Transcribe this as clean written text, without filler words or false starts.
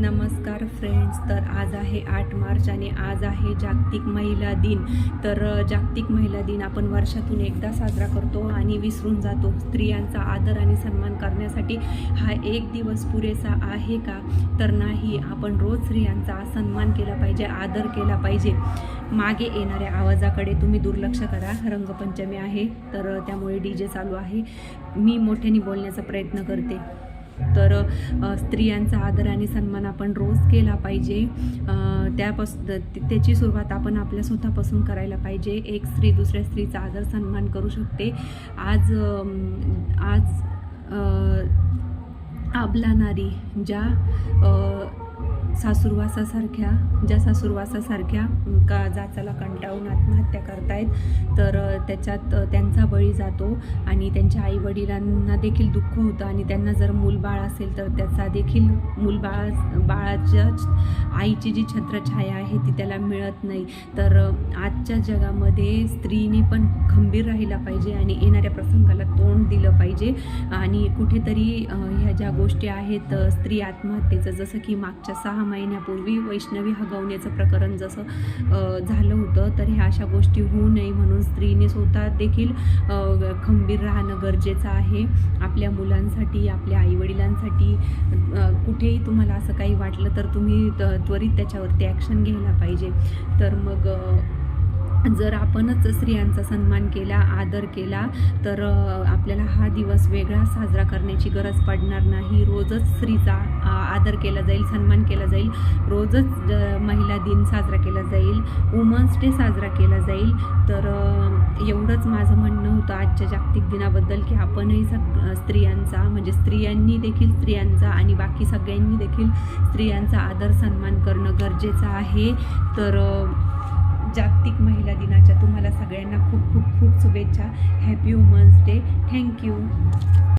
नमस्कार फ्रेंड्स. तर आज आहे 8 मार्च आणि आज आहे जागतिक महिला दिन. तर जागतिक महिला दिन आपण वर्षातून एकदा साजरा करतो आणि विसरून जातो. स्त्रियांचा आदर आणि सन्मान करण्यासाठी हा एक दिवस पुरेसा आहे का? तर नाही. आपण रोज स्त्रियांचा सन्मान केला पाहिजे, आदर केला पाहिजे. मागे येणाऱ्या आवाजाकडे तुम्ही दुर्लक्ष करा. रंगपंचमी आहे तर त्यामुळे DJ चालू आहे. मी मोठ्याने बोलण्याचा प्रयत्न करते. तर स्त्रियांचा आदर आणि सन्मान आपण रोज केला पाहिजे. त्याची सुरुवात आपण आपल्या स्वतःपासून करायला पाहिजे. एक स्त्री दुसऱ्या स्त्रीचा आदर सन्मान करू शकते. आज आबला नारी ज्या सासूरवासासारख्या का जाचाला कंटाळून आत्महत्या करतायत, तर त्याच्यात त्यांचा बळी जातो आणि त्यांच्या आईवडिलांना देखील दुःख होतं आणि त्यांना जर मूलबाळ असेल तर त्याचा देखील बाळाच्या आईची जी छत्रछाया आहे ती त्याला मिळत नाही. तर आजच्या जगामध्ये स्त्रीने पण खंबीर राहिला पाहिजे आणि येणाऱ्या प्रसंगाला तोंड दिलं पाहिजे. आणि कुठेतरी ह्या ज्या गोष्टी आहेत स्त्री आत्महत्येचं, जसं की मागच्या 6 महिन्यापूर्वी वैष्णवी हगवण्याचं प्रकरण जसं झालं होतं, तर ह्या अशा गोष्टी होऊ नये म्हणून स्त्रीने स्वतः देखील खंबीर राहणं गरजेचं आहे. आपल्या मुलांसाठी, आपल्या आईवडिलांसाठी. कुठेही तुम्हाला असं काही वाटलं तर तुम्ही त्वरित त्याच्यावरती ॲक्शन घ्यायला पाहिजे. तर मग जर आपणच स्त्रियांचा सन्मान केला, आदर केला, तर आपल्याला हा दिवस वेगळा साजरा करण्याची गरज पडणार नाही. रोजच स्त्रीचा आदर केला जाईल, सन्मान केला जाईल. रोजच महिला दिन साजरा केला जाईल, वुमन्स डे साजरा केला जाईल. तर एवढंच माझं म्हणणं होतं आजच्या जागतिक दिनाबद्दल, की आपणही स्त्रियांचा, म्हणजे स्त्रियांनी देखील स्त्रियांचा आणि बाकी सगळ्यांनी देखील स्त्रियांचा आदर सन्मान करणं गरजेचं आहे. तर जागतिक महिला दिनाच्या तुम्हाला सगळ्यांना खूप खूप खूप शुभेच्छा. Happy women's day. थँक्यू.